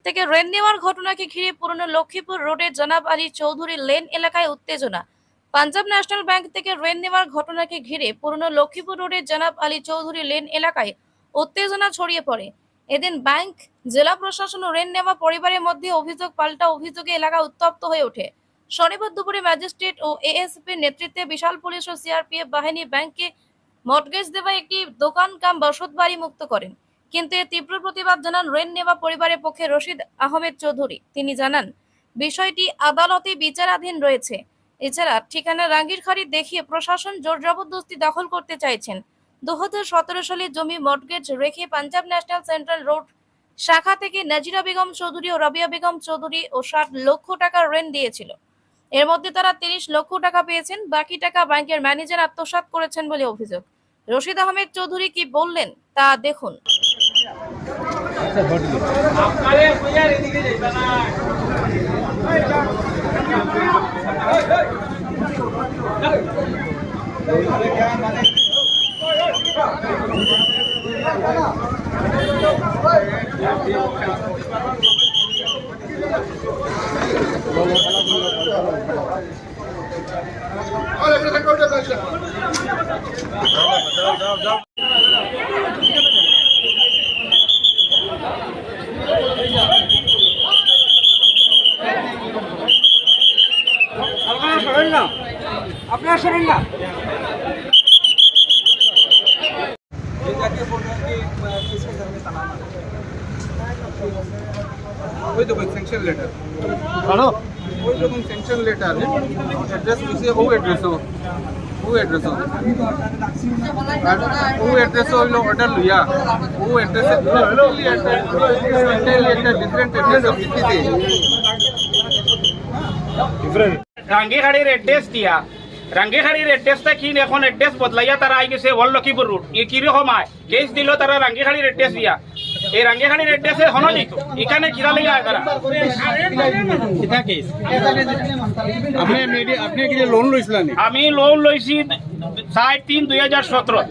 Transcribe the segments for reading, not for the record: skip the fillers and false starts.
থেকে ঋণ নেওয়ার ঘটনাকে ঘিরে পুরনো লক্ষ্মীপুর রোডের জনাব আলী চৌধুরী লেন এলাকায় উত্তেজনা। পাঞ্জাব ন্যাশনাল ব্যাংক থেকে ঋণ নেওয়ার ঘটনাকে ঘিরে পুরনো লক্ষ্মীপুর রোডের জনাব আলী চৌধুরী লেন এলাকায় উত্তেজনা ছড়িয়ে পড়ে। এদিন ব্যাংক, জেলা প্রশাসন ও ঋণ নেওয়া পরিবারের মধ্যে অভিযোগ পাল্টা অভিযোগে এলাকা উত্তপ্ত হয়ে ওঠে। শনিবার দুপুরে ম্যাজিস্ট্রেট ও এএসপির নেতৃত্বে বিশাল পুলিশ ও সিআরপিএফ বাহিনী ব্যাংকে মর্টগেজ দেওয়া একটি দোকান কাম বসতবাড়ি মুক্ত করেন। কিন্তু এর তীব্র প্রতিবাদ জানান ঋণ নেওয়া পরিবারের পক্ষে রশিদ আহমেদ চৌধুরী। তিনি জানান, বিষয়টি আদালতে বিচারাধীন রয়েছে। এছাড়া ঠিকানা রাঙ্গিরখাড়ি দেখিয়ে প্রশাসন জোর জবরদস্তি দখল করতে চাইছেন। 2017 সালে জমি মর্টগেজ রেখে পাঞ্জাব ন্যাশনাল সেন্ট্রাল রোড শাখা থেকে নাজিরা বেগম চৌধুরী ও রাবিয়া বেগম চৌধুরী ও 60 লক্ষ টাকা ঋণ দিয়েছিল। এর মধ্যে তারা 30 লক্ষ টাকা পেয়েছেন, বাকি টাকা ব্যাংকের ম্যানেজার আত্মসাৎ করেছেন বলে অভিযোগ। রশিদ আহমেদ চৌধুরী কি বললেন তা দেখুন। আপনারা শোনেন না ওই দেখুন স্যাংশন লেটার হ্যালো ওই দেখুন স্যাংশন লেটার एड्रेस किसे वो एड्रेस हो वो एड्रेस হইলো অর্ডার লইয়া वो एड्रेस ডিফারেন্ট एड्रेस ভিত্তিতে ডিফারেন্ট রাঙ্গিখাড়ির এড্রেস দিয়া রাঙ্গিখাড়ির এড্রেসটা কি এখন এড্রেস বদলাইয়া তারা আই গেছে ওয়াল লক্ষ্মীপুর রোড। এ কিরকম হয় কেস দিল তারা রাঙ্গিখাড়ির এড্রেস দিয়া, এই রাঙ্গিখাড়ির এড্রেসে হনো যেত এখানে কিরা লেগে তারা আপনি কি লোন লইছিলেন? আমি লোন লইছি 7/3/2017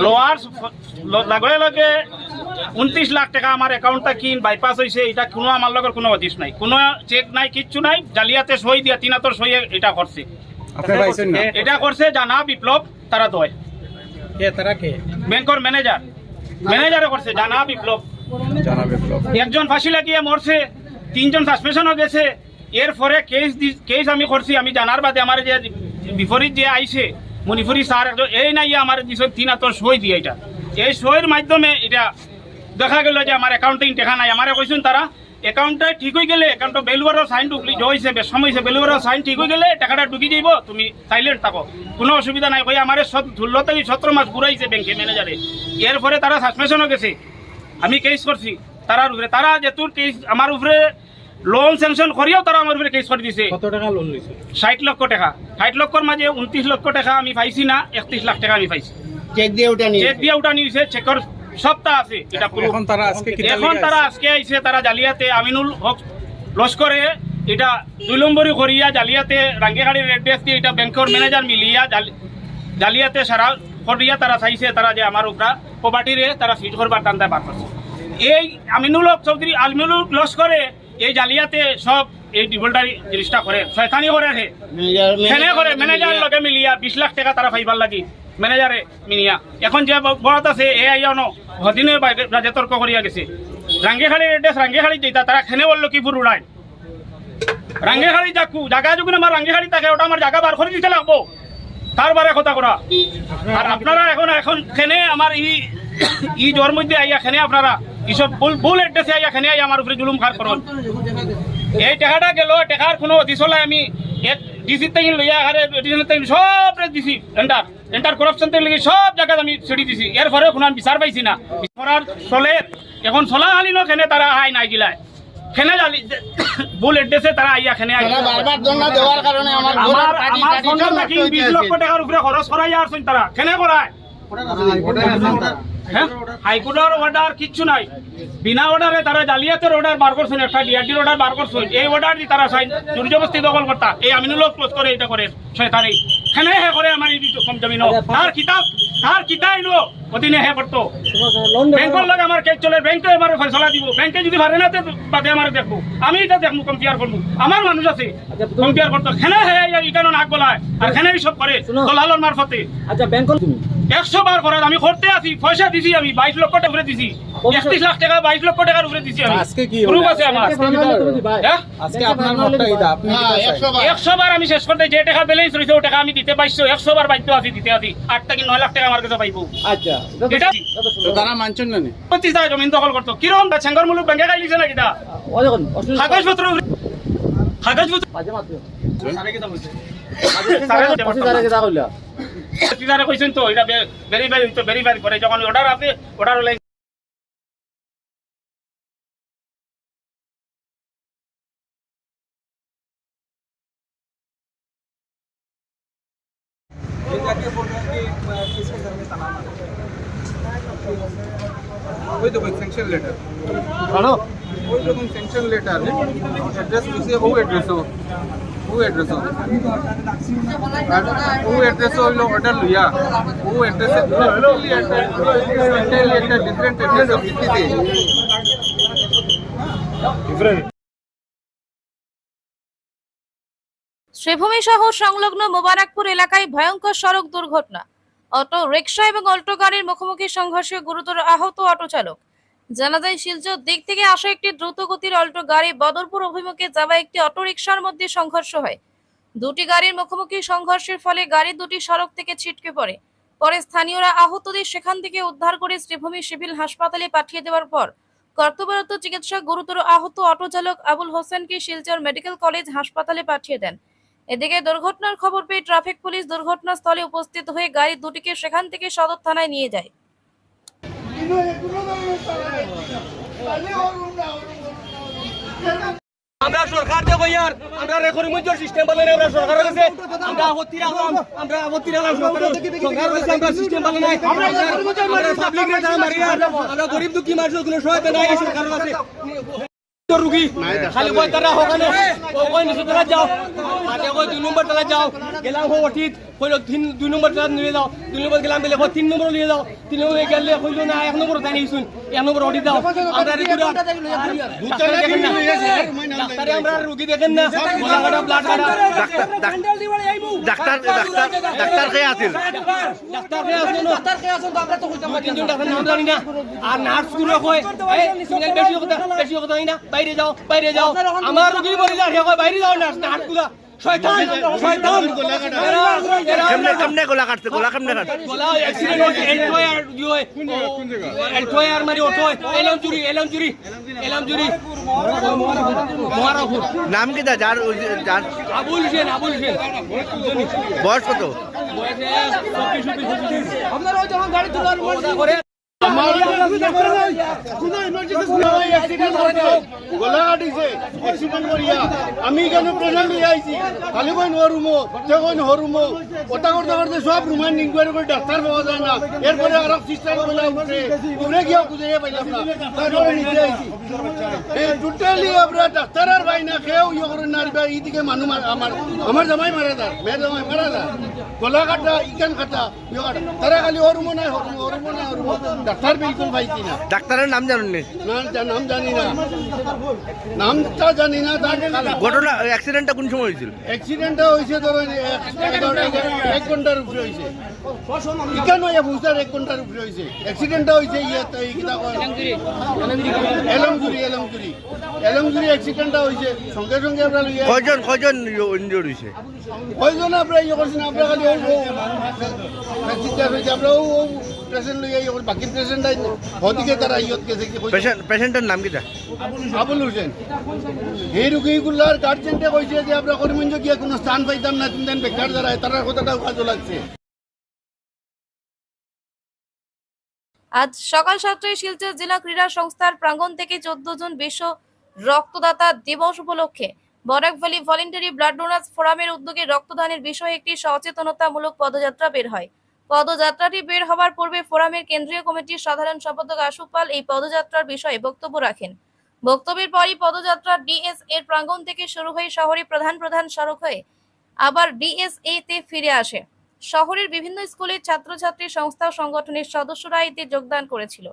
লোয়ার লগে লগে 29 লাখ টাকা আমার অ্যাকাউন্টটা কিন বাইপাস হয়েছে। এটা কোনো আমার লগের কোনো অধিস নাই, কোনো চেক নাই, কিচ্ছু নাই। জালিয়াতে সই দিয়া 3 সই এটা করছে। এটা করছে জানা বিপ্লব তারা দয় ব্যাংকের ম্যানেজারে করছে জানা বিপ্লব। একজন ফাঁসি লাগিয়ে মরছে, 3 জন সাসপেনশন হয়ে গেছে। এরপরে কেস আমি করছি, আমি জানার বাদে আমার যে বিপরীত যে আইছে মণিপুরি স্যার এই নাই আমার দিছে 3 সই দিয়ে এটা এই সইয়ের মাধ্যমে এটা দেখা গেল যে আমার অ্যাকাউন্টে টাকা নাই। আমার কইছেন তারা অ্যাকাউন্টটা ঠিক হয়ে গেলে অ্যাকাউন্ট বেলুয়ারও সাইন ঢুকলি হয়েছে বেশম হয়েছে বেলুয়ারও সাইন ঠিক হয়ে গেলে টাকাটা ঢুকি যাইব, তুমি সাইলেন্ট থাকো, কোনো অসুবিধা নাই। কই আমার 16 থেকে 17 মাস ঘুরাইছে ব্যাংকে ম্যানেজারে। এরপরে তারা সাসপেনশন হয়ে গেছে। আমি কেস করছি তারার উপরে, তারা যেতুর কেস আমার উপরে লোন স্যাংশন করিয়াও তারা আমার উপরে কেস করে দিছে। কত টাকা লোন লইছে? 60 লক্ষ টাকা। 60 লক্ষর মাঝে 29 লক্ষ টাকা আমি পাইছি না, 31 লাখ টাকা আমি পাইছি। চেক দিয়ে উঠা নিয়েছে, চেকর সবটা আছে। এটা এখন তারা আজকে আইছে, তারা জালিয়াতে আমিনুল হক লস্করে এটা 2 নম্বরই করিয়া জালিয়াতে রাঙ্গিখাড়ির এড্রেস দিয়ে এটা ব্যাংকের ম্যানেজার মিলিয়া জালিয়াতে সারা করিয়া তারা চাইছে তারা যে আমার উপরা প্রপার্টিরে তারা ফিট করবার টান্দায় বার করছে। এই আমিনুল হক চৌধুরী আলমিনুল লস্করে এই জালিয়াতে সব এই ডিভোল্টারি জিনিসটা করে শয়তানি করে করে ম্যানেজার লগে মিলিয়া 20 লাখ টাকা তারা পাইবার লাগি ম্যানেজারে মিনিয়া। এখন যে বড় আছে এ আইয়ানো হদিনে রাজে তর্ক করিয়া গেছে। রাঙ্গিখাড়ির এড্রেস রাঙ্গিখাড়ি যেটা তারা খেনে বলল কি পুরো উড়ায় রাঙ্গিখাড়ি যাকু জায়গা যখন আমার রাঙ্গিখাড়ি থাকে ওটা আমার জায়গা বার করে দিতে লাগবো, তারবারে কথা করা। আর আপনারা এখন খেনে আমার ই জ্বর মধ্যে আইয়া খেনে আপনারা এইসব ভুল এড্রেসে আইয়া খেনে আইয়া আমার উপরে জুলুম খার করুন। এই টাকাটা গেল, টাকার কোনো অধিসলাই আমি ডিসি থেকে লইয়া সব দিছি, এন্টার করাপশন থেকে লেগে সব জায়গায় আমি ছেড়ে দিছি। এরপরে কোনো আমি বিচার পাইছি না। করার চলে এখন চলা হালি ন খেনে তারা আই নাই গিলায় খেনে জালি ভুল এড্রেসে তারা আইয়া খেনে দেওয়ার কারণে আমার 20 লক্ষ টাকার উপরে খরচ করাইয়া আসছেন তারা খেনে করায়। হাইকোর্টের অর্ডার কিচ্ছু নাই, বিনা অর্ডারে তারা জালিয়াতের অর্ডার বার করছেন, একটা ডিআরটির অর্ডার বার করছেন। এই অর্ডার দিয়ে তারা জোরজবস্তি দখল করতা এই আমিনুল হক ক্লোজ করে এটা করে শয়তানি খেনে হে করে আমার এই কম জমি নো তার কিতাব নো অধীনে হে করতো ব্যাংকের লগে আমার কেস চলে ব্যাংকে আমার ফয়সালা দিব ব্যাংকে যদি পারে না তো বাদে আমার দেখবো আমি এটা দেখবো কম্পেয়ার করবো আমার মানুষ আছে কম্পেয়ার করতো খেনে হে ইকানো নাক গলায় আর খেনে সব করে দলালর মারফতে। আচ্ছা ব্যাংক তুমি 100 বার করে আমি করতে আছি পয়সা দিছি আমি 22 লক্ষ টাকা করে দিছি 31 লাখ টাকা 22 লক্ষ টাকার উপরে দিছি আমি আজকে কি প্রুফ আছে আমার হ্যাঁ? আজকে আপনার মতটা এটা আপনি 100 বার আমি শেষ করতে যে টাকা ব্যালেন্স রয়েছে ও টাকা আমি দিতে পাইছো 100 বার বাধ্য আছি দিতে আছি 8 থেকে 9 লাখ টাকা আমার কাছে পাইবো। আচ্ছা এটা তো তারা মানছেন না নি 25 টাকা জমিন দখল করতো কিরম সেঙ্গর মুলুক ব্যাংকে খাইলিছে নাকি তা ও দেখুন কাগজপত্র মাঝে মাত্র সারা কেদা কইলা তিদারে কইছেন তো এটা ভেরিফাই করে যখন অর্ডার আছে অর্ডার হলে वही देखो सैंक्शन लेटर हेलो वही देखो सैंक्शन लेटर है एड्रेस किसी वो एड्रेस हो वो एड्रेस हो लोग ऑर्डर लिया वो एड्रेस है डिफरेंट एड्रेस हो कितनी थी শ্রীভূমি সহ সংলগ্ন মোবারকপুর এলাকায় ভয়ঙ্কর সড়ক দুর্ঘটনা। অটো রিকশা এবং অল্টো গাড়ির মুখোমুখি সংঘর্ষে গুরুতর আহত অটো চালক। জানা যায় শিলচর দিক থেকে আসা একটি দ্রুত গতির অল্টো গাড়ি বদরপুর অভিমুখে যাওয়া একটি অটো রিকশার মধ্যে সংঘর্ষ হয়। দুটি গাড়ির মুখোমুখি সংঘর্ষের ফলে গাড়ি দুটি সড়ক থেকে ছিটকে পড়ে। পরে স্থানীয়রা আহতদের সেখান থেকে উদ্ধার করে শ্রীভূমি সিভিল হাসপাতালে পাঠিয়ে দেওয়ার পর কর্তব্যরত চিকিৎসক গুরুতর আহত অটো চালক আবুল হোসেনকে শিলচর মেডিকেল কলেজ হাসপাতালে পাঠিয়ে দেন। এদিকে দুর্ঘটনার খবর পেয়ে ট্রাফিক পুলিশ ঘটনাস্থলে উপস্থিত হয়ে গাড়ি দুটিকে সেখান থেকে সদর থানায় নিয়ে যায়। আমরা সরকার দেখো ইয়ার আমরা রেকর্ডিং মধ্যে সিস্টেম বলে আমরা সরকার কাছে আমরা আপত্তি রাখলাম সরকার কাছে আমরা সিস্টেম বলে নাই আমরা পাবলিক রে যারা মারি আমরা গরিব দুঃখী মানুষের কোনো সহায়তা নাই সরকার কাছে রুগী খালি কই তারা ওখানে কই নিচে তারা যাও আগে কই 2 নম্বর তারা যাও গেলাম হো অতীত কইলো 2 নম্বর তারা নিয়ে যাও 2 নম্বর গেলাম বলে 3 নম্বর নিয়ে যাও 3 নম্বর গেলে কইলো না 1 নম্বর তাই নিছুন 1 নম্বর অডি দাও আমরা রেগুলার ডাক্তারে আমরা রুগী দেখেন না গোলাঘাটা ব্লাড ডাক্তার কে আছিল ডাক্তার কে আছে তো আমরা তো কইতাম তিনজন ডাক্তার নাম জানি না আর নার্স গুলো কই এই সিগন্যাল বেশি কথা হই না বাইরে যাও আমার রোগী বলি যা হে কই বাইরে যাও নার্স গুলো শয়তান কেমনে গোলা কাটছে গোলা কেমনে কাটছে গোলা অ্যাক্সিডেন্ট হইছে এলটোয়ার মারি অটো এলমজুরি মোহারাফুর নাম কি যার আবুল হোসেন বয়স কত আপনারা ওই যখন গাড়ি তোলার করে আমি কেন প্রেশার লিয়ে আইছি খালি কই নরুমো কই হরুমো ওটা করতে করতে সব রুমান ইনকোয়ারি করে ডাক্তার পাওয়া যায় না এরপরে আর সিস্টেম বলে উঠে গিয়ে খুঁজে পাইলাম না তারপরে নিচে আইছি টোটালি আমরা ডাক্তার আর ভাই না কেউ ইয়ে করেন না এইদিকে মানুষ আমার জামাই মারা যায় মেয়ে জামাই মারা যায় গলা কাটা ইকান কাটা ইয়ে কাটা তারা খালি হরুমো নাই হরুমো ডাক্তার বিলকুল পাইছি না ডাক্তারের নাম জানেন নাম জানি না নামটা জানি না ঘটনা অ্যাক্সিডেন্টটা কোন সময় হয়েছিল অ্যাক্সিডেন্টটা হয়েছে ধরেন 1 ঘন্টার উপরে হয়েছে ইকান হয়ে বুঝার 1 ঘন্টার উপরে হয়েছে অ্যাক্সিডেন্টটা হয়েছে এলমজুরি অ্যাক্সিডেন্টটা হয়েছে সঙ্গে সঙ্গে আমরা কয়জন ইনজুর হয়েছে কয়জন আমরা ইয়ে করছি না আমরা খালি আমরা পেশেন্ট লইয়া ইয়ে বাকি পেশেন্ট হদিকে তারা ইয়ত গেছে পেশেন্টের নাম কিটা আবুল হোসেন এই রুগীগুলার গার্জেনটা কইছে যে আমরা করিমগঞ্জ গিয়ে কোনো স্থান পাইতাম না তুমি দেন বেকার দাঁড়ায় তার কথাটাও কাজে লাগছে। আজ সকাল 7টায় শিলচর জেলা ক্রীড়া সংস্থার প্রাঙ্গণ থেকে 14 জন বিশ্ব রক্তদাতা দিবস উপলক্ষে Barak valley voluntary blood donors ফোরামের উদ্যোগে রক্তদানের বিষয়ে একটি সচেতনতামূলক পদযাত্রা বের হয়। পদযাত্রাটি বের হওয়ার পূর্বে ফোরামের কেন্দ্রীয় কমিটির সাধারণ সম্পাদক আশুক পাল এই পদযাত্রার বিষয়ে বক্তব্য রাখেন। বক্তব্যের পরই পদযাত্রা ডিএস এর প্রাঙ্গণ থেকে শুরু হয়ে শহরে প্রধান সড়ক হয়ে আবার ডিএসএ তে ফিরে আসে। শহরের বিভিন্ন স্কুলের ছাত্রছাত্রী সংস্থা ও সংগঠনের সদস্যরা এতে যোগদান করেছিল।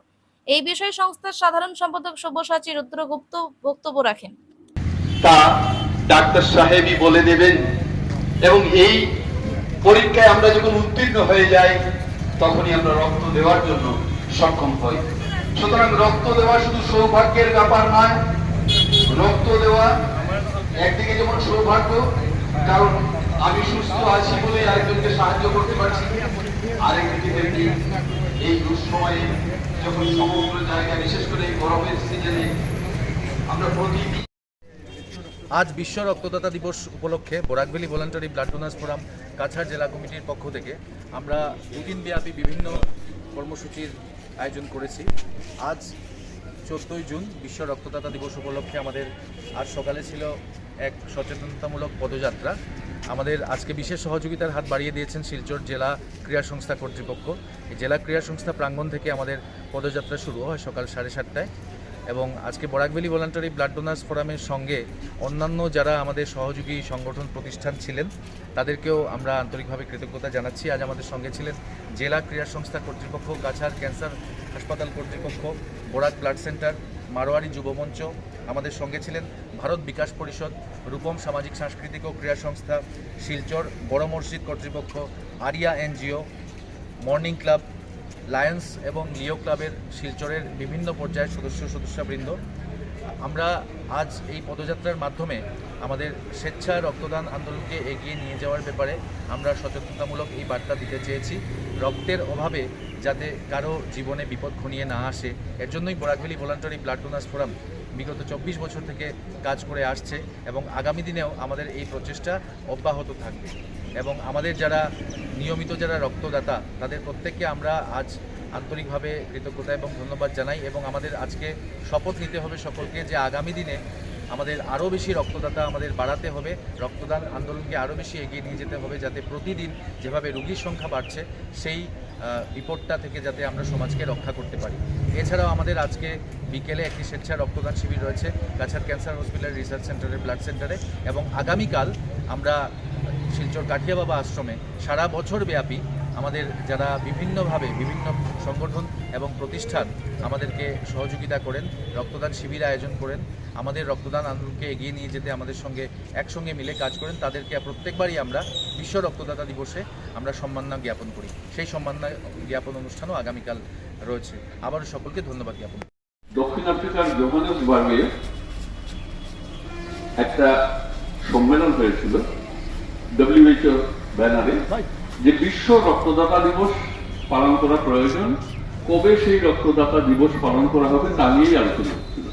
এই বিষয়ে সংস্থার সাধারণ সম্পাদক সব্যসাচী রুদ্রগুপ্ত বক্তব্য রাখেন। তা ডাক্তার সাহেবই বলে দেবেন এবং এই পরীক্ষায় আমরা যখন উত্তীর্ণ হয়ে যাই তখনই আমরা রক্ত দেওয়ার জন্য সক্ষম হই। সুতরাং রক্ত দেওয়া শুধু সৌভাগ্যের ব্যাপার নয়, রক্ত দেওয়া একদিকে যেমন সৌভাগ্য, কারণ আমি সুস্থ আছি বলে আরেকজনকে সাহায্য করতে পারছি, আরেকদিকে দেখি এই দুঃসময়ে যখন সমগ্র জায়গা বিশেষ করে এই গরমের সিজনে আমরা প্রতিদিন। আজ বিশ্ব রক্তদাতা দিবস উপলক্ষে Barak valley voluntary blood donors forum Cachar জেলা কমিটির পক্ষ থেকে আমরা দুদিনব্যাপী বিভিন্ন কর্মসূচির আয়োজন করেছি। আজ 14ই জুন বিশ্ব রক্তদাতা দিবস উপলক্ষে আমাদের আজ সকালে ছিল এক সচেতনতামূলক পদযাত্রা। আমাদের আজকে বিশেষ সহযোগিতার হাত বাড়িয়ে দিয়েছেন শিলচর জেলা ক্রীড়া সংস্থা কর্তৃপক্ষ। এই জেলা ক্রীড়া সংস্থা প্রাঙ্গণ থেকে আমাদের পদযাত্রা শুরু হয় সকাল 7:30টায় এবং আজকে বরাকভ্যালি ভলান্টারি ব্লাড ডোনার্স ফোরামের সঙ্গে অন্যান্য যারা আমাদের সহযোগী সংগঠন প্রতিষ্ঠান ছিলেন তাদেরকেও আমরা আন্তরিকভাবে কৃতজ্ঞতা জানাচ্ছি। আজ আমাদের সঙ্গে ছিলেন জেলা ক্রীড়া সংস্থা কর্তৃপক্ষ, কাছাড় ক্যান্সার হাসপাতাল কর্তৃপক্ষ, বরাক ব্লাড সেন্টার, মারোয়ারি যুবমঞ্চ, আমাদের সঙ্গে ছিলেন ভারত বিকাশ পরিষদ, রূপম সামাজিক সাংস্কৃতিক ও ক্রীড়া সংস্থা, শিলচর বড় মসজিদ কর্তৃপক্ষ, আরিয়া এনজিও, মর্নিং ক্লাব, লায়ন্স এবং লিও ক্লাবের শিলচরের বিভিন্ন পর্যায়ের সদস্যবৃন্দ। আমরা আজ এই পদযাত্রার মাধ্যমে আমাদের স্বেচ্ছা রক্তদান আন্দোলনকে এগিয়ে নিয়ে যাওয়ার ব্যাপারে আমরা সচেতনতামূলক এই বার্তা দিতে চেয়েছি। রক্তের অভাবে যাতে কারো জীবনে বিপদ ঘনিয়ে না আসে, এর জন্যই বরাকভ্যালি ভলান্টারি ব্লাড ডোনার্স ফোরাম বিগত 24 বছর থেকে কাজ করে আসছে এবং আগামী দিনেও আমাদের এই প্রচেষ্টা অব্যাহত থাকবে। এবং আমাদের যারা নিয়মিত যারা রক্তদাতা তাদের প্রত্যেককে আমরা আজ আন্তরিকভাবে কৃতজ্ঞতা এবং ধন্যবাদ জানাই এবং আমাদের আজকে শপথ নিতে হবে সকলকে যে আগামী দিনে আমাদের আরও বেশি রক্তদাতা আমাদের বাড়াতে হবে, রক্তদান আন্দোলনকে আরও বেশি এগিয়ে নিয়ে যেতে হবে, যাতে প্রতিদিন যেভাবে রোগীর সংখ্যা বাড়ছে সেই বিপদটা থেকে যাতে আমরা সমাজকে রক্ষা করতে পারি। এছাড়াও আমাদের আজকে বিকেলে একটি স্বেচ্ছা রক্তদান শিবির রয়েছে কাছাড় ক্যান্সার হসপিটাল রিসার্চ সেন্টারের ব্লাড সেন্টারে এবং আগামীকাল আমরা শিলচর কাঠিয়া বাবা আশ্রমে সারা বছর ব্যাপী আমাদের যারা বিভিন্নভাবে বিভিন্ন সংগঠন এবং প্রতিষ্ঠান আমাদেরকে সহযোগিতা করেন, রক্তদান শিবির আয়োজন করেন, আমাদের রক্তদান আন্দোলনকে এগিয়ে নিয়ে যেতে আমাদের সঙ্গে একসঙ্গে মিলে কাজ করেন, তাদেরকে প্রত্যেকবারই আমরা বিশ্ব রক্তদাতা দিবসে আমরা সম্মাননা জ্ঞাপন করি। সেই সম্মাননা জ্ঞাপন অনুষ্ঠানও আগামীকাল রয়েছে। আবারও সকলকে ধন্যবাদ জ্ঞাপন। দক্ষিণ আফ্রিকার জোহানেসবার্গে একটা সম্মেলন হয়েছিল WHO ব্যানারে যে বিশ্ব রক্তদাতা দিবস পালন করা প্রয়োজন, কবে সেই রক্তদাতা দিবস পালন করা হবে তা নিয়েই আলোচনা হচ্ছিল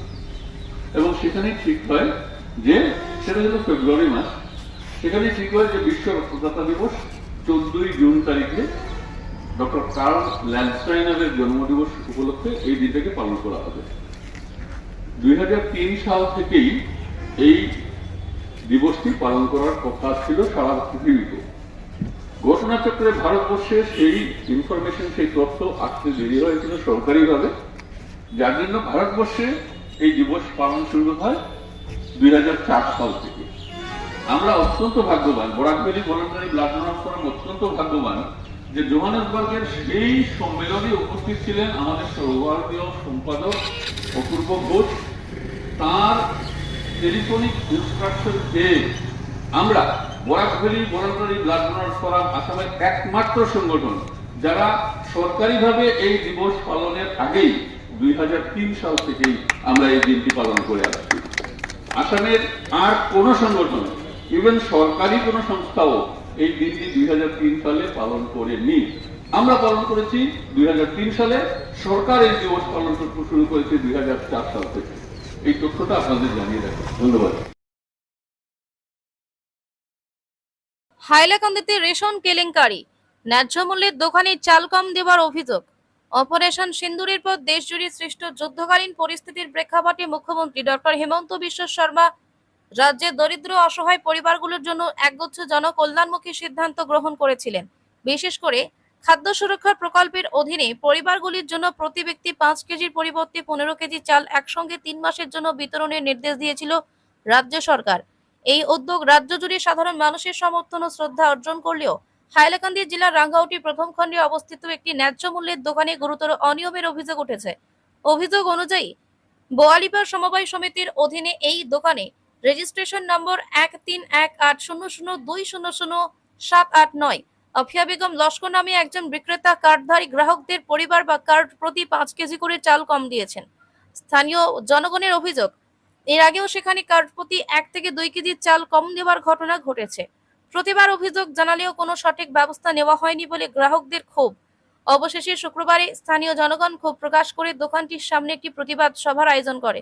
এবং সেখানে ঠিক হয় যে সেটা হলো ফেব্রুয়ারি মাস, সেখানে ঠিক হয় যে বিশ্ব রক্তদাতা দিবস 14ই জুন তারিখে ডক্টর কার্ল ল্যান্ডস্টাইনারের জন্মদিবস উপলক্ষে এই দিনটাকে পালন করা হবে। 2003 সাল থেকেই এই দিবসটি পালন করার কথা ছিল সারা পৃথিবীতে। ঘটনাচক্রে ভারতবর্ষে সেই ইনফরমেশন, সেই তথ্য আসতে দেরি হয়েছিল সরকারিভাবে, যার জন্য ভারতবর্ষে এই দিবস পালন শুরু হয় 2004 সাল থেকে। আমরা অত্যন্ত ভাগ্যবান, বরাকভ্যালি ভলান্টারি ব্লাড ডোনার্স ফোরাম অত্যন্ত ভাগ্যবান যে জোহানেসবার্গের সেই সম্মেলনে উপস্থিত ছিলেন আমাদের সর্বভারতীয় সম্পাদক অপূর্ব ঘোষ। তার টেলিফোনিক ইনস্ট্রাকশন পেয়ে আমরা বরাকভ্যালি ভলান্টারি ব্লাড ডোনার্স ফোরাম আসামের একমাত্র সংগঠন যারা সরকারিভাবে এই দিবস পালনের আগেই 2003 সাল থেকেই আমরা এই দিনটি পালন করে আসছি। আসামের আর কোন সংগঠন, ইভেন সরকারি কোন সংস্থাও এই দিনটি 2003 সালে পালন করেনি। আমরা পালন করেছি 2003 সালে, সরকার এই দিবস পালন শুরু করেছে 2004 সাল থেকে। এই তথ্যটা আপনাদের জানিয়ে রাখি। ধন্যবাদ। হাইলাকান্দিতে রেশন কেলেঙ্কারি, ন্যায্য মূল্যের দোকানে চাল কম দেওয়ার অভিযোগ। অপারেশন সিন্দুরের পর দেশজুড়ে সৃষ্ট যুদ্ধকালীন পরিস্থিতির প্রেক্ষাপটে মুখ্যমন্ত্রী ডক্টর হেমন্ত বিশ্ব শর্মা রাজ্যের দরিদ্র অসহায় পরিবারগুলোর জন্য একগুচ্ছ জনকল্যাণমুখী সিদ্ধান্ত গ্রহণ করেছিলেন। বিশেষ করে খাদ্য সুরক্ষা প্রকল্পের অধীনে পরিবারগুলির জন্য প্রতি ব্যক্তি 5 কেজির পরিবর্তে 15 কেজি চাল একসঙ্গে 3 মাসের জন্য বিতরণের নির্দেশ দিয়েছিল রাজ্য সরকার। এই উদ্যোগ রাজ্য জুড়ে সাধারণ মানুষের সমর্থন ও শ্রদ্ধা অর্জন করলেও হাইলাকান্দি জেলার রাঙ্গাউটি প্রথম খণ্ডে অবস্থিত একটি ন্যায্য মূল্যের দোকানে গুরুতর অনিয়মের অভিযোগ উঠেছে। অভিযোগ অনুযায়ী বোয়ালিপাড় সমবায় সমিতির অধীনে এই দোকানে রেজিস্ট্রেশন নম্বর 13180020000789 আফিয়া বেগম লস্কর নামে একজন বিক্রেতা কার্ডধারী গ্রাহকদের পরিবার বা কার্ড প্রতি 5 কেজি করে চাল কম দিয়েছেন। স্থানীয় জনগণের অভিযোগ, এর আগেও সেখানে কার্ড প্রতি 1 থেকে 2 কেজি চাল কম দেওয়ার ঘটনা ঘটেছে। প্রতিবার অভিযোগ জানালেও কোনো সঠিক ব্যবস্থা নেওয়া হয়নি বলে গ্রাহকদের ক্ষোভ। অবশেষে শুক্রবারে স্থানীয় জনগণ ক্ষোভ প্রকাশ করে দোকানটির সামনে একটি প্রতিবাদ সভার আয়োজন করে।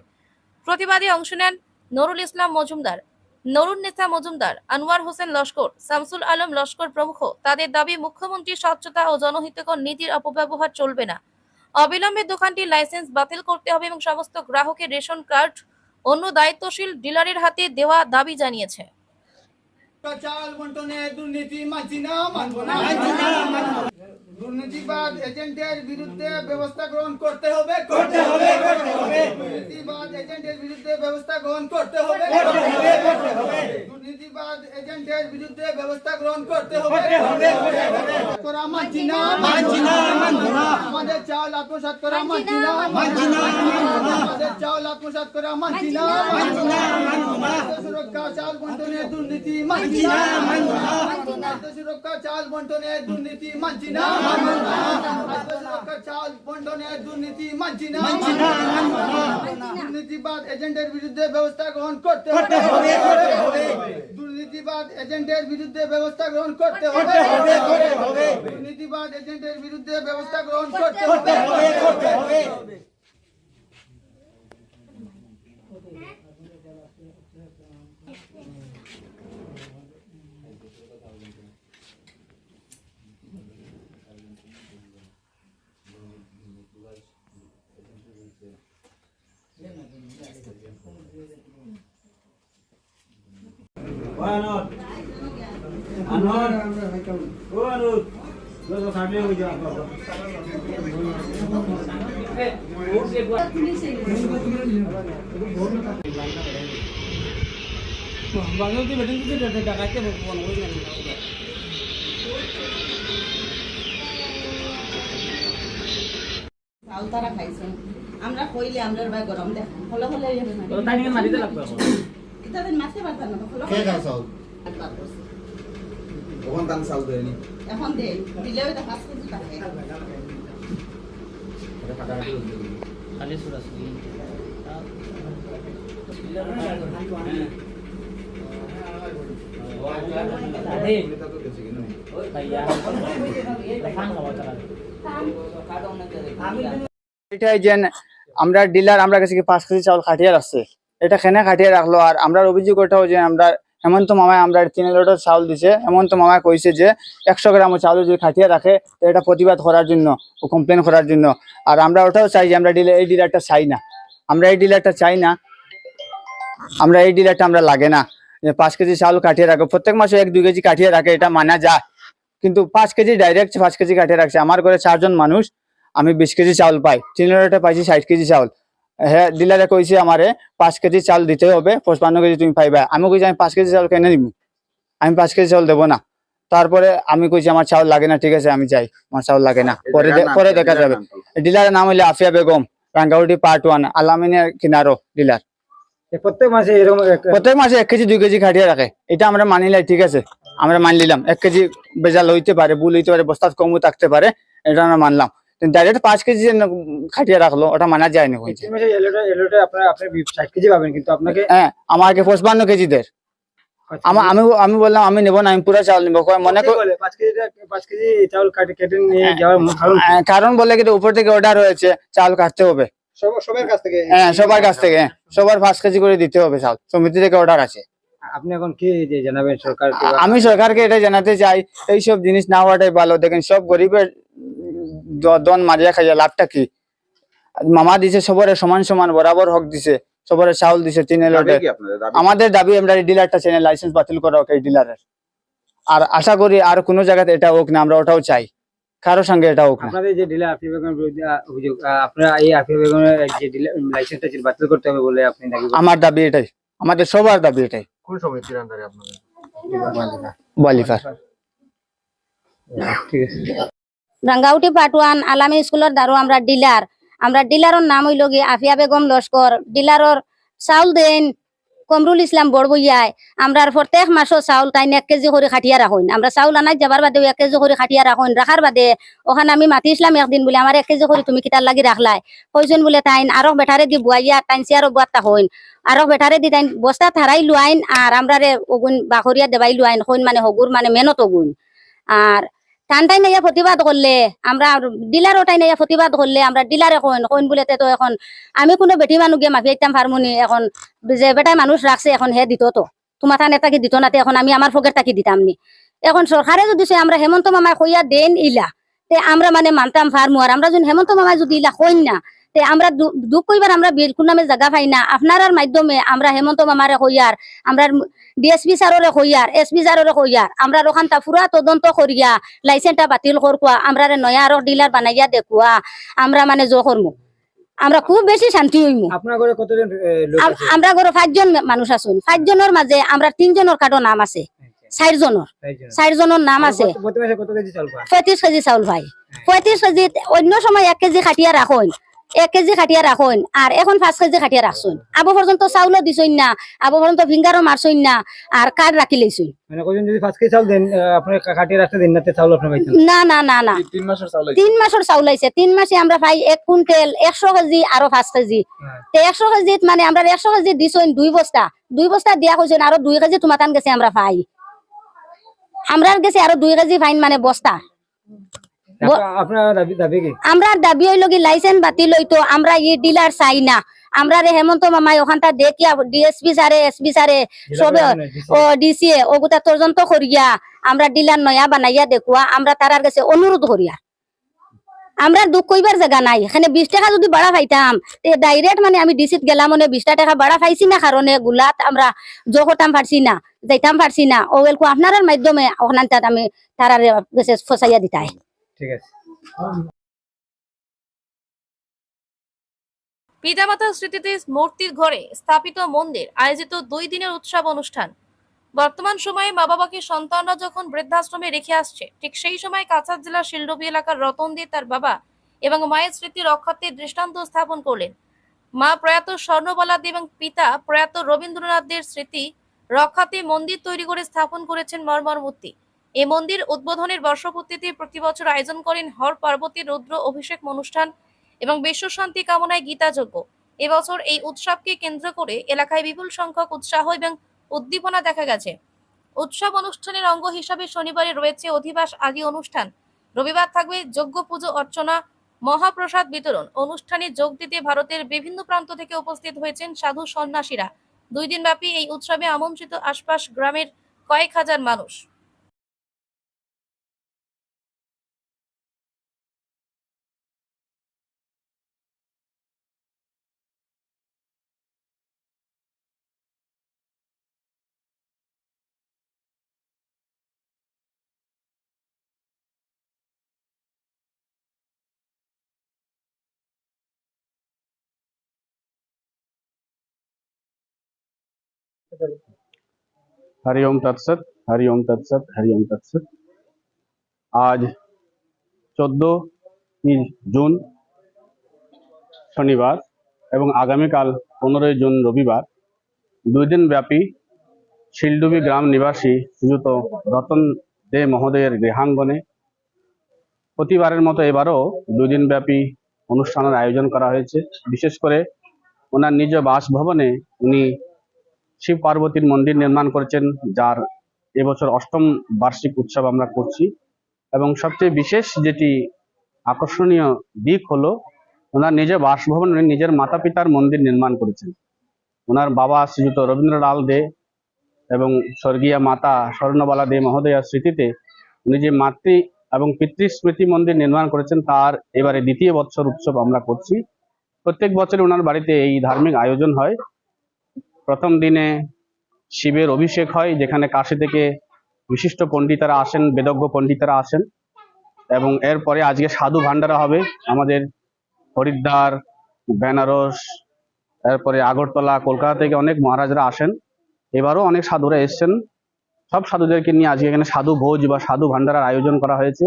প্রতিবাদে অংশ নেন নুরুল ইসলাম মজুমদার, নুরুন নেসা মজুমদার, আনোয়ার হোসেন লস্কর, শামসুল আলম লস্কর প্রমুখ। তাদের দাবি, মুখ্যমন্ত্রীর স্বচ্ছতা ও জনহিতকর নীতির অপব্যবহার চলবে না। অবিলম্বে দোকানটির লাইসেন্স বাতিল করতে হবে এবং সমস্ত গ্রাহকের রেশন কার্ড অন্য দায়িত্বশীল ডিলারের হাতে দেওয়া দাবি জানিয়েছে। চাল বন্টনে দুর্নীতি মানছি না, মানবো না। দুর্নীতিবাদ এজেন্টের বিরুদ্ধে ব্যবস্থা গ্রহণ করতে হবে, করতে হবে, করতে হবে। দুর্নীতিবাদ এজেন্টের বিরুদ্ধে ব্যবস্থা গ্রহণ করতে হবে, করতে হবে, করতে হবে। দুর্নীতিবাদ এজেন্টের বিরুদ্ধে ব্যবস্থা গ্রহণ করতে হবে, করতে হবে, করতে হবে। করা মানছি না, মানছি না, মানবো না। আমাদের চাল আত্মসাৎ করা মানছি না, মানছি না, মানবো না। আমাদের চাল আত্মসাৎ করা মানছি না, মানছি না, মানবো না। সুরক্ষা চাল বন্টনে দুর্নীতি মানছি না, মানবো না। সুরক্ষা চাল বন্টনে দুর্নীতি মানছি না, মানবো না। সুরক্ষা চাল বন্টনে দুর্নীতি মানছি না, মানছি না, মানবো না। দুর্নীতিবাদ এজেন্টের বিরুদ্ধে ব্যবস্থা গ্রহণ করতে হবে, করতে হবে। দুর্নীতিবাদ এজেন্টের বিরুদ্ধে ব্যবস্থা গ্রহণ করতে হবে, করতে হবে। দুর্নীতিবাদ এজেন্টের বিরুদ্ধে ব্যবস্থা গ্রহণ করতে হবে, করতে হবে। তারা খাইছে আমরা কইলে আমরা ভাই গরম দেখ হলো হলো তাই নিয়ে মারিতে লাগবে এটা দিন মারতে পারতাম না হলো কে খাও ওখান দান চাল দেয়নি এখন দে দিলেও এটা 5 কেজি টাকা খালি সুরা সুরি এটাই যে আমরা ডিলার আমরা কাছে 5 কেজি চাউল খাটিয়ে রাখছে, এটা খেনে খাটিয়ে রাখলো। আর আমরা অভিযোগ ওটাও যে আমরা হেমন্ত মামায় আমরা 3 লিটার চাউল দিছে, হেমন্ত মামায় কইছে যে 100 গ্রাম চাউল যদি খাটিয়ে রাখে তো এটা প্রতিবাদ করার জন্য ও কমপ্লেন করার জন্য। আর আমরা ওটাও চাই যে আমরা এই ডিলারটা চাই না, আমরা এই ডিলারটা চাই না, আমরা এই ডিলারটা আমরা লাগে না যে 5 কেজি চাউল কাটিয়ে রাখে, প্রত্যেক মাসে 1-2 কেজি কাটিয়ে রাখে, এটা মানা যায়। কিন্তু 5 কেজি ডাইরেক্ট 5 কেজি কাটিয়ে রাখছে। আমার ঘরে 4 জন মানুষ, আমি 20 কেজি চাউল পাই, 3 লিটারটা পাইছি 60 কেজি চাউল। হ্যাঁ, ডিলারে কইছে আমারে 5 কেজি চাউল দিতে হবে, 55 কেজি তুমি পাইবা। আমি কইছি আমি 5 কেজি চাউল কেনে দিব, আমি 5 কেজি চাউল দেবো না। তারপরে আমি কইছি আমার চাউল লাগে না, ঠিক আছে আমি যাই, আমার চাউল লাগে না, পরে দেখা যাবে। ডিলারের নাম হইলে আফিয়া বেগম, রাঙ্গাউটি পার্ট 1, আলামিনের কিনারো ডিলার। প্রত্যেক মাসে 1 কেজি 2 কেজি খাটিয়ে রাখে, এটা আমরা মানিলাই, ঠিক আছে আমরা মানি নিলাম। 1 কেজি বেজাল হইতে পারে, ভুল হইতে পারে, বস্তা কমও থাকতে পারে, এটা আমরা মানলাম। ডাইরেক্ট 5 কেজি খাটিয়ে রাখলো, ওটা মানা যায় না। হ্যাঁ, আমাকে 55 কেজি দের। আমি বললাম আমি নেবো না, আমি পুরো চাউল নিবো। মনে কারণ বলে কিন্তু উপর থেকে অর্ডার হয়েছে চাউল কাটতে হবে সবার কাছ থেকে, হ্যাঁ সবার কাছ থেকে, সবার 5 কেজি করে দিতে হবে চাউল, সমিতি থেকে অর্ডার আছে। আপনি এখন কি জানাবেন সরকার? আমি সরকারকে এটা জানাতে চাই, এইসব জিনিস না হওয়াটাই ভালো। দেখেন সব গরিবের দন মারিয়া খাইয়া লাভটা কি? মামা দিছে সবার সমান সমান বরাবর হক দিছে, সবার চাউল দিছে 3 লিটার। আমাদের দাবি আমরা ডিলারটা চেনে লাইসেন্স বাতিল করা হোক এই ডিলারের। আর আশা করি আর কোনো জায়গাতে এটা হোক না, আমরা ওটাও চাই, কারোর সঙ্গে এটা হোক না। আপনাদের যে ডিলার আফিয়া বেগমের বিরুদ্ধে অভিযোগ, আপনারা এই আফিয়া বেগমের যে ডিলার লাইসেন্সটা বাতিল করতে হবে বলে আপনি দাবি? আমার দাবি এটাই, আমাদের সবার দাবি এটাই। কোন সমিতির আন্ডারে আপনাদের? বলিফার ঠিক আছে। রাঙ্গাউটি পাটওয়ান আলামী স্কুলের দ্বারো আমরা ডিলারের নাম হইল গিয়ে আফিয়া বেগম লস্কর। ডিলারের চাউল দেন কমরুল ইসলাম বড়বইয়ায়। আমরা প্রত্যেক মাসও চাউল তাই 1 কেজি করে খাটিয়া রাখুন। আমরা চাউল আনাই যাবার বাদে 1 কেজি করে খাটিয়া রাখুন। রাখার বাদে ওখানে আমি মাতি ইসলাম একদিন বলে আমার 1 কেজি করে তুমি কিতার লাগি রাখলাই কইছেন বলে তাইন আরো বেটারে দি বুয়াইয়া তাইন সিয়ারো বুয়াতা হইন আরো বেটারে দি তাইন বস্তা থারাই লুয়াইন আর আমরা রে ওগুন বাখরিয়া দেবাই লুয়াইন হইন মানে হগুর মানে মেহনত ওগুন। আর টানটাই নাইয়া প্রতিবাদ করলে আমরা ডিলারও টাই নাইয়া প্রতিবাদ করলে আমরা ডিলারে কইন বলে তো এখন আমি কোনো বেটি মানুষ গিয়ে মাফি আইতাম ফার্মুনি এখন যে বেটাই মানুষ রাখছে এখন হে দিত তো তোমার থান এটা কি দিত না এখন আমি আমার ফকের তাকি দিতাম নি। এখন সরকারে যদি আমরা হেমন্ত মামায় কইয়া দেন ইলা তে আমরা মানে মানতাম ফার্মু আর আমরা যদি হেমন্ত মামায় যদি ইলা কইন না তে আমরা দুঃখ কইবার আমরা বিলকুল নামে জায়গা পাই না। আপনার মাধ্যমে আমরা হেমন্ত মামারে কইয়ার আমরা ডিএসপি স্যাররে কইয়ার এসপি স্যাররে কইয়ার আমরা ওখানটা পুরা তদন্ত করিয়া লাইসেন্সটা বাতিল করকুয়া আমরা নয়া আরো ডিলার বানাইয়া দেখুয়া আমরা মানে জো করমু আমরা খুব বেশি শান্তি হইমু। আপনার ঘরে কতজন আমরা ঘরে 5 জন মানুষ আছেন। 5 জনের মাঝে আমরা 3 জনের কাটো নাম আছে 4 জনের নাম আছে। প্রতি মাসে কত কেজি চাউল পায়? 35 কেজি চাউল ভাই 35 কেজি অন্য সময় 1 কেজি খাটিয়া রাখুন 1 কেজি খাটিয়া রাখুন আর এখন 5 কেজি খাটিয়া রাখছুন। আবো পর্যন্ত চাউলও দিছইন না আবো পর্যন্ত ফিঙ্গারও মারছইন না আর কার্ড রাখি লইছুন। মানে কজন যদি 5 কেজি চাউল দেন আপনি খাটিয়া রাখতে দিন না তে চাউল আপনি পাইছেন না না না না 3 মাসের চাউল 3 মাসের চাউল আইছে 3 মাসে আমরা পাই 1 কুইন্টাল 100 কেজি আরো 5 কেজি তে 100 কেজি মানে আমরা 100 কেজি দিছইন 2 বস্তা দিয়া কইছেন আরো 2 কেজি তোমাতান গেছে আমরা পাই আমরার গেছে আরো 2 কেজি ফাইন মানে বস্তা। আপনার দাবি কি? আমরা দাবি হইল কি লাইসেন্স বাতিল হইতো আমরা ই ডিলার চাই না। আমরা রে হেমন্ত মামাই ওখানটা দেখিয়া ডিএসপি স্যারে এসপি স্যারে সবে ও ডিসিএ ওগুতা তদন্ত করিয়া আমরা ডিলার নয়া বানাইয়া দেখুয়া আমরা তারার কাছে অনুরোধ করিয়া আমরা দুঃখ কইবার জায়গা নাই। এখানে 20 টাকা যদি বাড়া পাইতাম তে ডাইরেক্ট মানে আমি ডিসিত গেলাম মানে 20 টাকা বাড়া পাইছি না কারণে গুলাত আমরা জো করতাম পারছি না যাইতাম পারছি না ওয়েলকো আপনার মাধ্যমে ওখানটা আমি তারার কাছে ফসাইয়া দিতাই। ঠিক আছে। পিতামাতার স্মৃতিতে মূর্তির ঘরে স্থাপিত মন্দির আয়োজিত 2 দিনের উৎসব অনুষ্ঠান। বর্তমান সময়ে মা বাবাকে সন্তানরা যখন বৃদ্ধাশ্রমে রেখে আসছে ঠিক সেই সময় কাছাড় জেলার শিলডুবি এলাকার রতন দিয়ে তার বাবা এবং মায়ের স্মৃতি রক্ষার্থে দৃষ্টান্ত স্থাপন করলেন। মা প্রয়াত স্বর্ণবালা দে এবং পিতা প্রয়াত রবীন্দ্রনাথ দের স্মৃতি রক্ষার্থে মন্দির তৈরি করে স্থাপন করেছেন মর্মর মূর্তি। এই মন্দির উদ্বোধনের বর্ষপূর্তিতে প্রতি বছর আয়োজন করেন হর পার্বতী রুদ্র অভিষেক অনুষ্ঠান এবং বিশ্ব শান্তি কামনায় গীতা যজ্ঞ। এবছর এই উৎসবকে কেন্দ্র করে এলাকায় বিপুল সংখ্যক উৎসাহ এবং উদ্দীপনা দেখা গেছে। উৎসব অনুষ্ঠানের অঙ্গ হিসাবে শনিবারে রয়েছে অধিবাস আদি অনুষ্ঠান, রবিবার থাকবে যজ্ঞ পুজো অর্চনা মহাপ্রসাদ বিতরণ। অনুষ্ঠানে যোগ দিতে ভারতের বিভিন্ন প্রান্ত থেকে উপস্থিত হয়েছেন সাধু সন্ন্যাসীরা। 2 দিনব্যাপী এই উৎসবে আমন্ত্রিত আশপাশ গ্রামের কয়েক হাজার মানুষ। हरिओम तत्सत हरिओम तत्सत हरिओम तत्सत। आज 14 जून शनिवार एवं आगामीकाल 15 जून रविवार 2 दिन व्यापी শিলডুবি গ্রাম নিবাসী শ্রীযুত রতন দে মহোদয়ের গৃহাঙ্গনে প্রতিবারের মতো এবারও 2 দিন ব্যাপী অনুষ্ঠানের আয়োজন করা হয়েছে। বিশেষ করে ওনার নিজ বাসভবনে উনি শিব পার্বতীর মন্দির নির্মাণ করেছেন, যার এবছর 8ম বার্ষিক উৎসব আমরা করছি। এবং সবচেয়ে বিশেষ যেটি আকর্ষণীয় দিক হলো ওনার নিজের বাসভবনে নিজের মাতা পিতার মন্দির নির্মাণ করেছেন। ওনার বাবা শ্রীযুত রবীন্দ্রলাল দে এবং স্বর্গীয় মাতা স্বর্ণবালা দে মহোদয়ার স্মৃতিতে উনি যে মাতৃ এবং পিতৃ স্মৃতি মন্দির নির্মাণ করেছেন তার এবারে 2য় বৎসর উৎসব আমরা করছি। প্রত্যেক বছর ওনার বাড়িতে এই ধার্মিক আয়োজন হয়। প্রথম দিনে শিবের অভিষেক হয়, যেখানে কাশী থেকে বিশিষ্ট পণ্ডিতরা আসেন, বেদজ্ঞ পণ্ডিতরা আসেন। এবং এরপরে আজকে সাধু ভান্ডারা হবে। আমাদের হরিদ্বার, বেনারস, এরপরে আগরতলা, কলকাতা থেকে অনেক মহারাজরা আসেন এবারও অনেক সাধুরা এসেছেন। সব সাধুদেরকে নিয়ে আজকে এখানে সাধু ভোজ বা সাধু ভান্ডারার আয়োজন করা হয়েছে।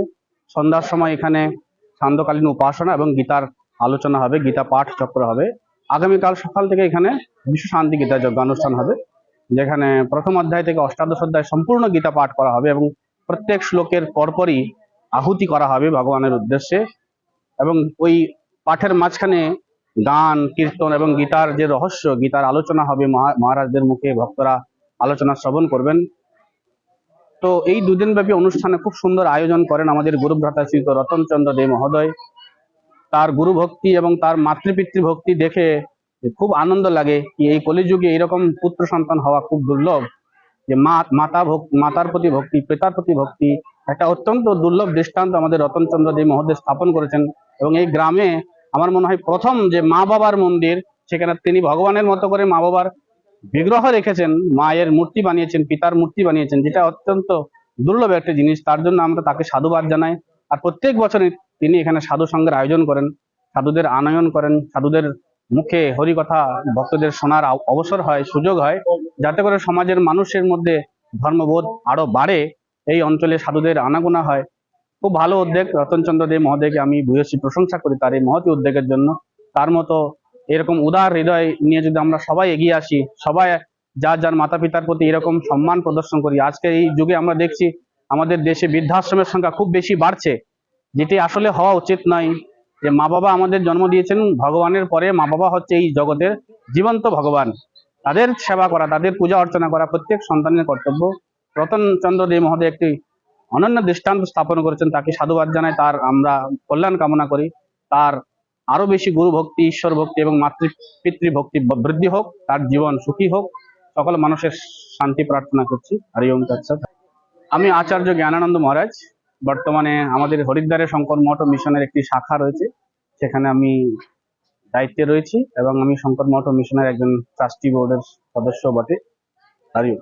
সন্ধ্যার সময় এখানে সান্ধ্যকালীন উপাসনা এবং গীতার আলোচনা হবে, গীতা পাঠ চক্র হবে। আগামীকাল সকাল থেকে এখানে বিশ্ব শান্তি গীতা যজ্ঞ অনুষ্ঠান হবে, যেখানে প্রথম অধ্যায় থেকে অষ্টাদশ অধ্যায় সম্পূর্ণ গীতা পাঠ করা হবে এবং প্রত্যেক শ্লোকের পরপরই আহুতি করা হবে ভগবানের উদ্দেশ্যে। এবং ওই পাঠের মাঝখানে গান কীর্তন এবং গীতার যে রহস্য, গীতার আলোচনা হবে, মহারাজদের মুখে ভক্তরা আলোচনা শ্রবণ করবেন। তো এই দুদিন ব্যাপী অনুষ্ঠানে খুব সুন্দর আয়োজন করেন আমাদের গুরুভ্রাতা শ্রীত রতনচন্দ্র দে মহোদয়। তার গুরু ভক্তি এবং তার মাতৃপিতৃ ভক্তি দেখে খুব আনন্দ লাগে কি এই কলিযুগে এরকম পুত্র সন্তান হওয়া খুব দুর্লভ। যে মাতার প্রতি ভক্তি, পিতার প্রতি ভক্তি একটা অত্যন্ত দুর্লভ দৃষ্টান্ত আমাদের রতনচন্দ্র দে মহোদয় স্থাপন করেছেন। এবং এই গ্রামে আমার মনে হয় প্রথম যে মা বাবার মন্দির, সেখানে তিনি ভগবানের মতো করে মা বাবার বিগ্রহ রেখেছেন, মায়ের মূর্তি বানিয়েছেন, পিতার মূর্তি বানিয়েছেন, যেটা অত্যন্ত দুর্লভ একটা জিনিস। তার জন্য আমরা তাকে সাধুবাদ জানাই। আর প্রত্যেক বছরই তিনি এখানে সাধু সংঘের আয়োজন করেন, সাধুদের আনয়ন করেন, সাধুদের মুখে হরি কথা ভক্তদের শোনার অবসর হয়, সুযোগ হয়, যাতে করে সমাজের মানুষের মধ্যে ধর্মবোধ আরো বাড়ে, এই অঞ্চলে সাধুদের আনাগোনা হয়। খুব ভালো উদ্যোগ। রতনচন্দ্র দে মহোদয়কে আমি ভূয়সী প্রশংসা করি তার এই মহৎ উদ্যোগের জন্য। তার মতো এরকম উদার হৃদয় নিয়ে যদি আমরা সবাই এগিয়ে আসি, সবাই যার যার মাতা পিতার প্রতি এরকম সম্মান প্রদর্শন করি। আজকে এই যুগে আমরা দেখছি আমাদের দেশে বৃদ্ধাশ্রমের সংখ্যা খুব বেশি বাড়ছে, যেটি আসলে হওয়া উচিত নয়। যে মা বাবা আমাদের জন্ম দিয়েছেন, ভগবানের পরে মা বাবা হচ্ছে এই জগতের জীবন্ত ভগবান। তাদের সেবা করা, তাদের পূজা অর্চনা করা প্রত্যেক সন্তানের কর্তব্য। রতনচন্দ্র দে মহোদয় একটি অনন্য দৃষ্টান্ত স্থাপন করেছেন, তাকে সাধুবাদ জানাই। তার আমরা কল্যাণ কামনা করি, তার আরো বেশি গুরু ভক্তি, ঈশ্বর ভক্তি এবং পিতৃ ভক্তি বৃদ্ধি হোক, তার জীবন সুখী হোক, সকল মানুষের শান্তি প্রার্থনা করছি। হরি ওম তৎসৎ। আমি আচার্য জ্ঞানানন্দ মহারাজ। বর্তমানে আমাদের হরিদ্বারে শঙ্কর মঠ ও মিশনের একটি শাখা রয়েছে, সেখানে আমি দায়িত্বে রয়েছি এবং আমি শঙ্কর মঠ ও মিশনের একজন ট্রাস্টি বোর্ডের সদস্য বটে। হরি ওম।